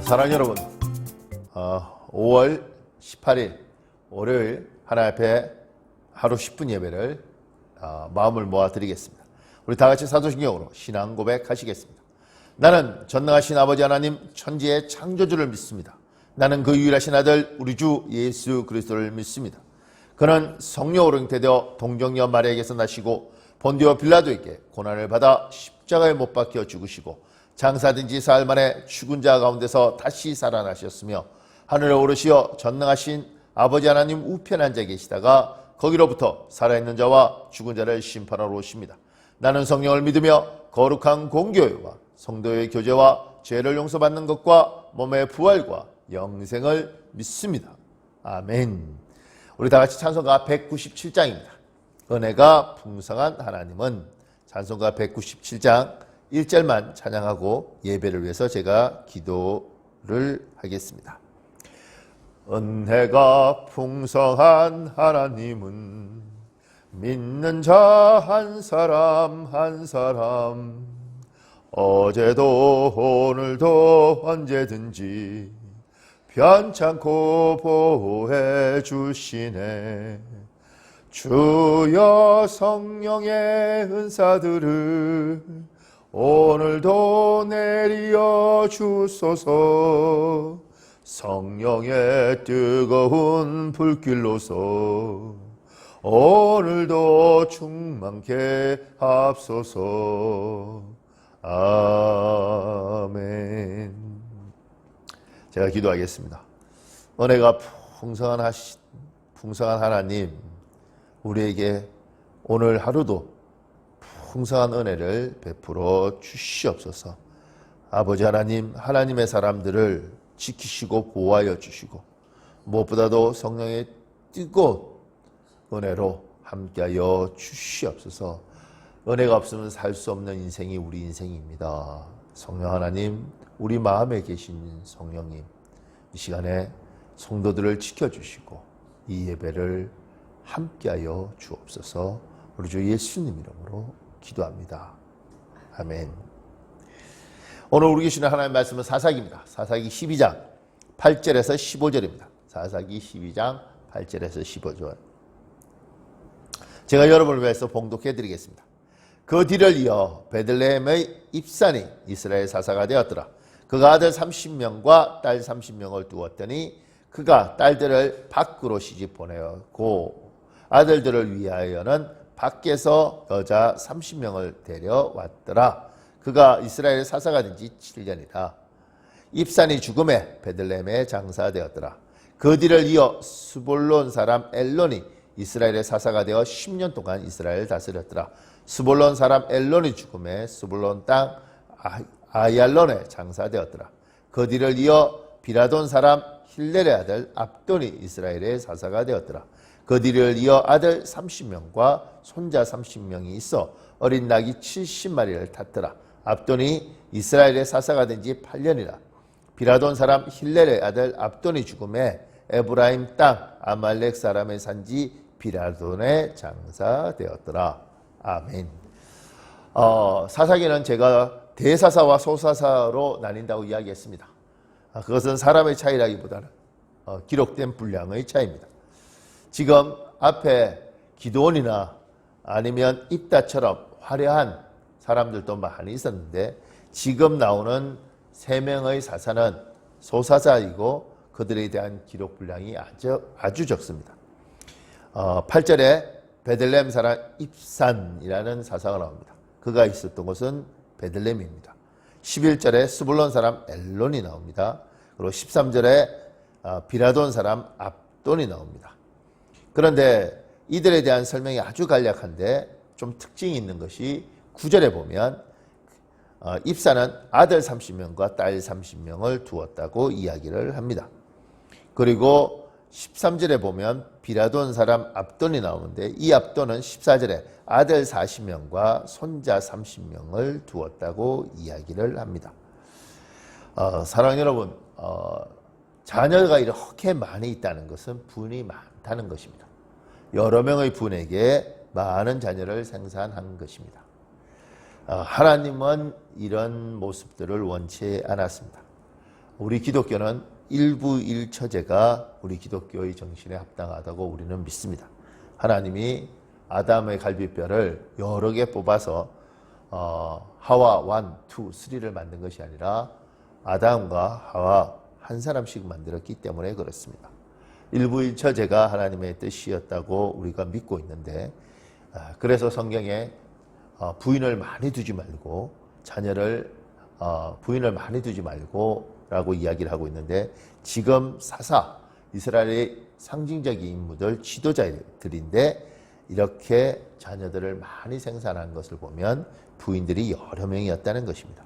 사랑하는 여러분, 5월 18일 월요일 하나님 앞에 하루 10분 예배를 마음을 모아 드리겠습니다. 우리 다 같이 사도신경으로 신앙 고백하시겠습니다. 나는 전능하신 아버지 하나님 천지의 창조주를 믿습니다. 나는 그 유일하신 아들 우리 주 예수 그리스도를 믿습니다. 그는 성령으로 잉태되어 동정녀 마리아에게서 나시고 본디오 빌라도에게 고난을 받아 십자가에 못 박혀 죽으시고 장사된 지 사흘 만에 죽은 자 가운데서 다시 살아나셨으며 하늘에 오르시어 전능하신 아버지 하나님 우편에 앉아 계시다가 거기로부터 살아있는 자와 죽은 자를 심판하러 오십니다. 나는 성령을 믿으며 거룩한 공교회와 성도의 교제와 죄를 용서받는 것과 몸의 부활과 영생을 믿습니다. 아멘. 우리 다 같이 찬송가 197장입니다. 은혜가 풍성한 하나님은 찬송가 197장 1절만 찬양하고 예배를 위해서 제가 기도를 하겠습니다. 은혜가 풍성한 하나님은 믿는 자 한 사람 한 사람 어제도 오늘도 언제든지 편찮고 보호해 주시네. 주여 성령의 은사들을 오늘도 내리어 주소서. 성령의 뜨거운 불길로서 오늘도 충만케 하옵소서. 아멘. 제가 기도하겠습니다. 은혜가 풍성한 하나님, 우리에게 오늘 하루도 풍성한 은혜를 베풀어 주시옵소서. 아버지 하나님, 하나님의 사람들을 지키시고 보호하여 주시고 무엇보다도 성령의 뜨거운 은혜로 함께하여 주시옵소서. 은혜가 없으면 살 수 없는 인생이 우리 인생입니다. 성령 하나님, 우리 마음에 계신 성령님, 이 시간에 성도들을 지켜주시고 이 예배를 함께하여 주옵소서. 우리 주 예수님 이름으로 기도합니다. 아멘. 오늘 우리 계시는 하나님의 말씀은 사사기입니다. 사사기 12장 8절에서 15절입니다. 사사기 12장 8절에서 15절. 제가 여러분을 위해서 봉독해 드리겠습니다. 그 뒤를 이어 베들레헴의 입산이 이스라엘 사사가 되었더라. 그가 아들 30명과 딸 30명을 두었더니 그가 딸들을 밖으로 시집 보내었고 아들들을 위하여는 밖에서 여자 30명을 데려왔더라. 그가 이스라엘 사사가 된 지 7년이라. 입산이 죽음에 베들레헴에 장사되었더라. 그 뒤를 이어 스볼론 사람 엘론이 이스라엘의 사사가 되어 10년 동안 이스라엘을 다스렸더라. 스볼론 사람 엘론이 죽음에 스볼론 땅 아얄론에 장사되었더라. 그 뒤를 이어 비라돈 사람 힐렐의 아들 압돈이 이스라엘의 사사가 되었더라. 그 뒤를 이어 아들 30명과 손자 30명이 있어 어린 낙이 70마리를 탔더라. 압돈이 이스라엘의 사사가 된 지 8년이라. 비라돈 사람 힐렐의 아들 압돈이 죽음에 에브라임 땅 아말렉 사람의 산지 비라돈에 장사되었더라. 아멘. 사사기는 제가 대사사와 소사사로 나뉜다고 이야기했습니다. 그것은 사람의 차이라기보다는 기록된 분량의 차이입니다. 지금 앞에 기드온이나 아니면 입다처럼 화려한 사람들도 많이 있었는데 지금 나오는 3명의 사사는 소사사이고 그들에 대한 기록 분량이 아주 적습니다. 8절에 베들레헴 사람 입산이라는 사사가 나옵니다. 그가 있었던 곳은 베들레헴입니다. 11절에 스불론 사람 엘론이 나옵니다. 그리고 13절에 비라돈 사람 압돈이 나옵니다. 그런데 이들에 대한 설명이 아주 간략한데 좀 특징이 있는 것이 9절에 보면 입사는 아들 30명과 딸 30명을 두었다고 이야기를 합니다. 그리고 13절에 보면 비라돈 사람 압돈이 나오는데 이 압돈은 14절에 아들 40명과 손자 30명을 두었다고 이야기를 합니다. 사랑하는 여러분, 자녀가 이렇게 많이 있다는 것은 분이 많다는 것입니다. 여러 명의 분에게 많은 자녀를 생산한 것입니다. 하나님은 이런 모습들을 원치 않았습니다. 우리 기독교는 일부일처제가 우리 기독교의 정신에 합당하다고 우리는 믿습니다. 하나님이 아담의 갈비뼈를 여러 개 뽑아서 하와 1, 2, 3를 만든 것이 아니라 아담과 하와 한 사람씩 만들었기 때문에 그렇습니다. 일부일처제가 하나님의 뜻이었다고 우리가 믿고 있는데, 그래서 성경에 부인을 많이 두지 말고 자녀를 부인을 많이 두지 말고 라고 이야기를 하고 있는데, 지금 사사 이스라엘의 상징적인 인물들 지도자들인데 이렇게 자녀들을 많이 생산한 것을 보면 부인들이 여러 명이었다는 것입니다.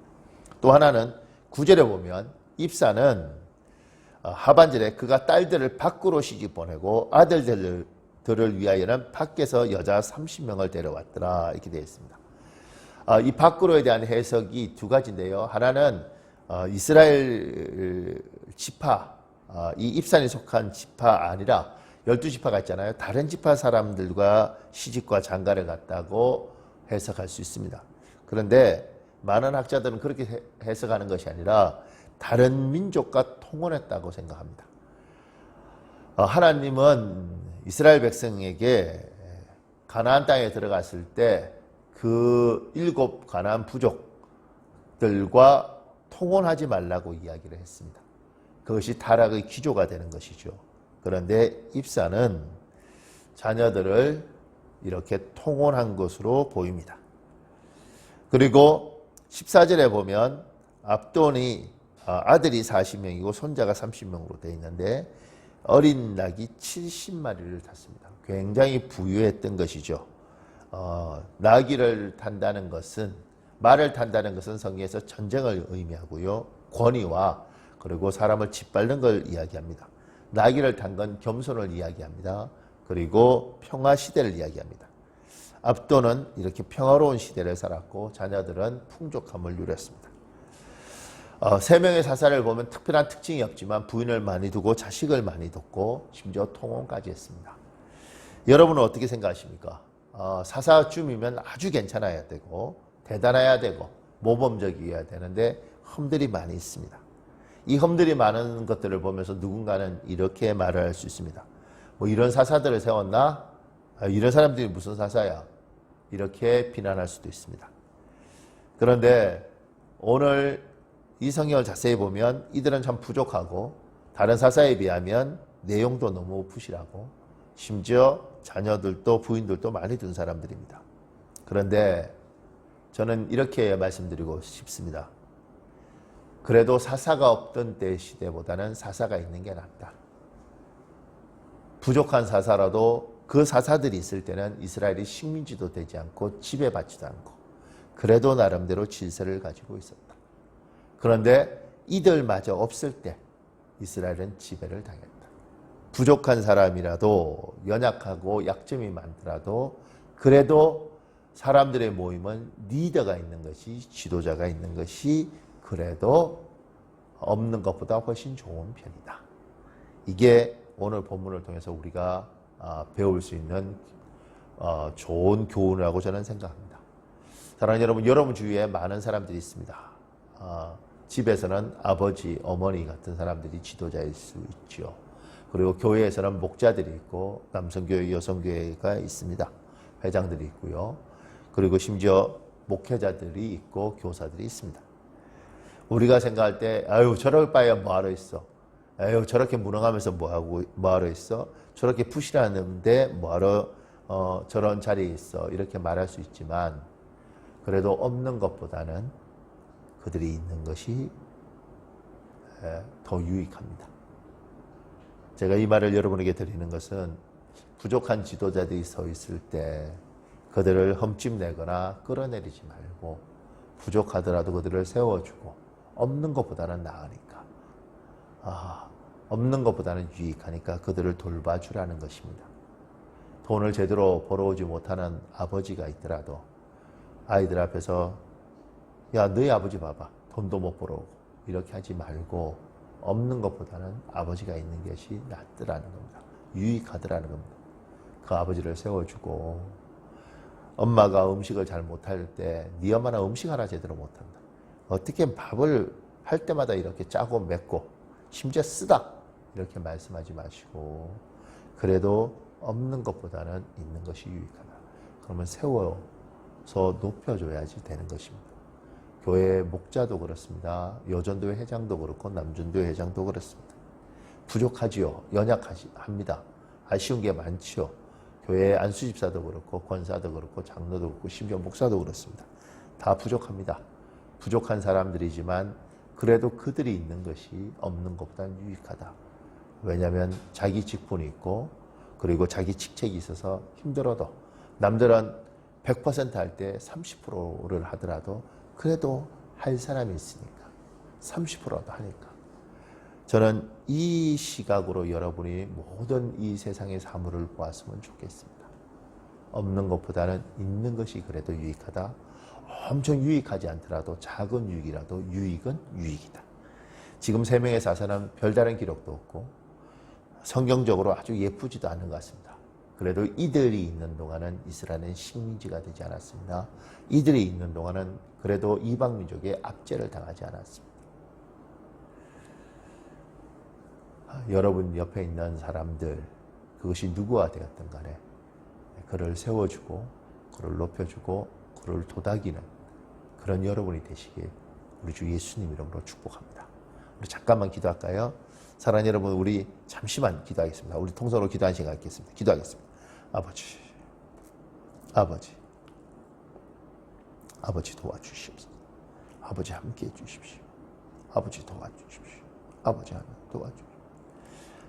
또 하나는 9절에 보면 입사는 하반절에 그가 딸들을 밖으로 시집 보내고 아들들을 위하여는 밖에서 여자 30명을 데려왔더라, 이렇게 되어 있습니다. 이 밖으로에 대한 해석이 두 가지인데요. 하나는 이스라엘 지파, 이 입산에 속한 지파 아니라 12지파가 있잖아요. 다른 지파 사람들과 시집과 장가를 갔다고 해석할 수 있습니다. 그런데 많은 학자들은 그렇게 해석하는 것이 아니라 다른 민족과 통혼했다고 생각합니다. 하나님은 이스라엘 백성에게 가나안 땅에 들어갔을 때 그 7 가나안 부족들과 통혼하지 말라고 이야기를 했습니다. 그것이 타락의 기조가 되는 것이죠. 그런데 입사는 자녀들을 이렇게 통혼한 것으로 보입니다. 그리고 14절에 보면 압돈이 아들이 40명이고 손자가 30명으로 되어 있는데 어린 낙이 70마리를 탔습니다. 굉장히 부유했던 것이죠. 나귀를 탄다는 것은, 말을 탄다는 것은 성경에서 전쟁을 의미하고요, 권위와 그리고 사람을 짓밟는 걸 이야기합니다. 나귀를 탄 건 겸손을 이야기합니다. 그리고 평화 시대를 이야기합니다. 압도는 이렇게 평화로운 시대를 살았고 자녀들은 풍족함을 누렸습니다. 3명의 사사를 보면 특별한 특징이 없지만 부인을 많이 두고 자식을 많이 뒀고 심지어 통혼까지 했습니다. 여러분은 어떻게 생각하십니까? 사사쯤이면 아주 괜찮아야 되고 대단해야 되고 모범적이어야 되는데 흠들이 많이 있습니다. 이 흠들이 많은 것들을 보면서 누군가는 이렇게 말을 할 수 있습니다. 뭐 이런 사사들을 세웠나? 이런 사람들이 무슨 사사야? 이렇게 비난할 수도 있습니다. 그런데 오늘 이 성경을 자세히 보면 이들은 참 부족하고 다른 사사에 비하면 내용도 너무 부실하고 심지어 자녀들도 부인들도 많이 둔 사람들입니다. 그런데 저는 이렇게 말씀드리고 싶습니다. 그래도 사사가 없던 때 시대보다는 사사가 있는 게 낫다. 부족한 사사라도 그 사사들이 있을 때는 이스라엘이 식민지도 되지 않고 지배받지도 않고 그래도 나름대로 질서를 가지고 있었다. 그런데 이들마저 없을 때 이스라엘은 지배를 당했다. 부족한 사람이라도 연약하고 약점이 많더라도 그래도 사람들의 모임은 리더가 있는 것이, 지도자가 있는 것이 그래도 없는 것보다 훨씬 좋은 편이다. 이게 오늘 본문을 통해서 우리가 배울 수 있는 좋은 교훈이라고 저는 생각합니다. 사랑하는 여러분, 여러분 주위에 많은 사람들이 있습니다. 집에서는 아버지, 어머니 같은 사람들이 지도자일 수 있죠. 그리고 교회에서는 목자들이 있고 남성교회, 여성교회가 있습니다. 회장들이 있고요. 그리고 심지어 목회자들이 있고 교사들이 있습니다. 우리가 생각할 때 아유 저럴 바에 뭐하러 있어. 아유 저렇게 무능하면서 뭐하러 있어. 저렇게 푸시라는데 뭐하러 저런 자리에 있어. 이렇게 말할 수 있지만 그래도 없는 것보다는 그들이 있는 것이 더 유익합니다. 제가 이 말을 여러분에게 드리는 것은 부족한 지도자들이 서 있을 때 그들을 흠집내거나 끌어내리지 말고 부족하더라도 그들을 세워주고 없는 것보다는 나으니까 없는 것보다는 유익하니까 그들을 돌봐주라는 것입니다. 돈을 제대로 벌어오지 못하는 아버지가 있더라도 아이들 앞에서 야 너희 아버지 봐봐 돈도 못 벌어오고 이렇게 하지 말고 없는 것보다는 아버지가 있는 것이 낫더라는 겁니다. 유익하더라는 겁니다. 그 아버지를 세워주고 엄마가 음식을 잘 못할 때 네 엄마는 음식 하나 제대로 못한다. 어떻게 밥을 할 때마다 이렇게 짜고 맺고 심지어 쓰다 이렇게 말씀하지 마시고 그래도 없는 것보다는 있는 것이 유익하다. 그러면 세워서 높여줘야지 되는 것입니다. 교회 목자도 그렇습니다. 여전도회 회장도 그렇고 남전도회 회장도 그렇습니다. 부족하지요. 연약합니다. 아쉬운 게 많지요. 교회 안수집사도 그렇고 권사도 그렇고 장로도 그렇고 심지어 목사도 그렇습니다. 다 부족합니다. 부족한 사람들이지만 그래도 그들이 있는 것이 없는 것보다는 유익하다. 왜냐하면 자기 직분이 있고 그리고 자기 직책이 있어서 힘들어도 남들은 100% 할 때 30%를 하더라도 그래도 할 사람이 있으니까 30%라도 하니까 저는 이 시각으로 여러분이 모든 이 세상의 사물을 보았으면 좋겠습니다. 없는 것보다는 있는 것이 그래도 유익하다. 엄청 유익하지 않더라도 작은 유익이라도 유익은 유익이다. 지금 세 명의 사사는 별다른 기록도 없고 성경적으로 아주 예쁘지도 않은 것 같습니다. 그래도 이들이 있는 동안은 이스라엘은 식민지가 되지 않았습니다. 이들이 있는 동안은 그래도 이방 민족의 압제를 당하지 않았습니다. 여러분 옆에 있는 사람들 그것이 누구와 되었든 간에 그를 세워주고 그를 높여주고 그를 도닥이는 그런 여러분이 되시길 우리 주 예수님 이름으로 축복합니다. 우리 잠깐만 기도할까요? 사랑하는 여러분, 우리 잠시만 기도하겠습니다. 우리 통성으로 기도하는 시간 갖겠습니다. 기도하겠습니다. 아버지 도와주시옵소서. 아버지 함께해 주십시오. 아버지 도와주십시오. 아버지 하나님 도와주십시오.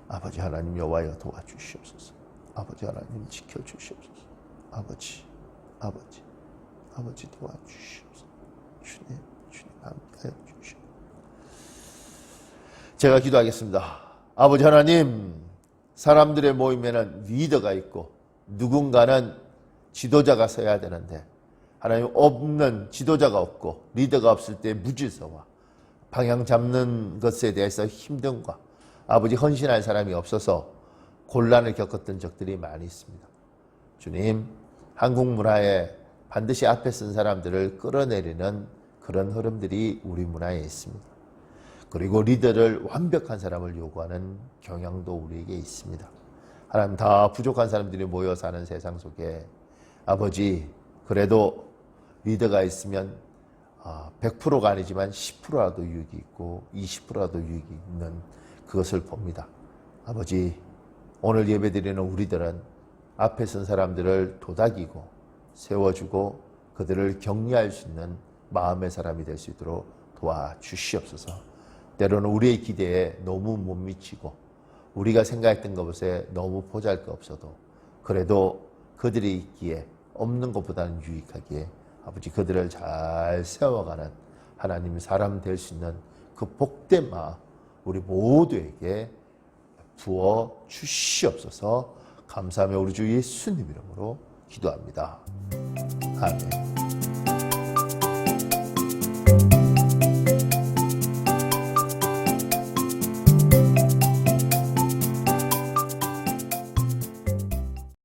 아버지 하나님 여호와여 도와주시옵소서. 아버지 하나님 지켜주시옵소서. 아버지 도와주시옵소서. 주님 함께해 주시옵소서. 제가 기도하겠습니다. 아버지 하나님, 사람들의 모임에는 리더가 있고 누군가는 지도자가 서야 되는데 하나님 없는 지도자가 없고 리더가 없을 때 무질서와 방향 잡는 것에 대해서 힘듦과 아버지 헌신할 사람이 없어서 곤란을 겪었던 적들이 많이 있습니다. 주님, 한국 문화에 반드시 앞에 쓴 사람들을 끌어내리는 그런 흐름들이 우리 문화에 있습니다. 그리고 리더를 완벽한 사람을 요구하는 경향도 우리에게 있습니다. 하나님, 다 부족한 사람들이 모여 사는 세상 속에 아버지 그래도 리더가 있으면 100%가 아니지만 10%라도 유익이 있고 20%라도 유익이 있는 그것을 봅니다. 아버지, 오늘 예배드리는 우리들은 앞에 선 사람들을 도닥이고 세워주고 그들을 격려할 수 있는 마음의 사람이 될 수 있도록 도와주시옵소서. 때로는 우리의 기대에 너무 못 미치고 우리가 생각했던 것에 너무 보잘것없어도 그래도 그들이 있기에 없는 것보다는 유익하기에 아버지 그들을 잘 세워가는 하나님의 사람 될 수 있는 그 복된 마음 우리 모두에게 부어 주시옵소서. 감사하며 우리 주 예수님 이름으로 기도합니다. 아멘.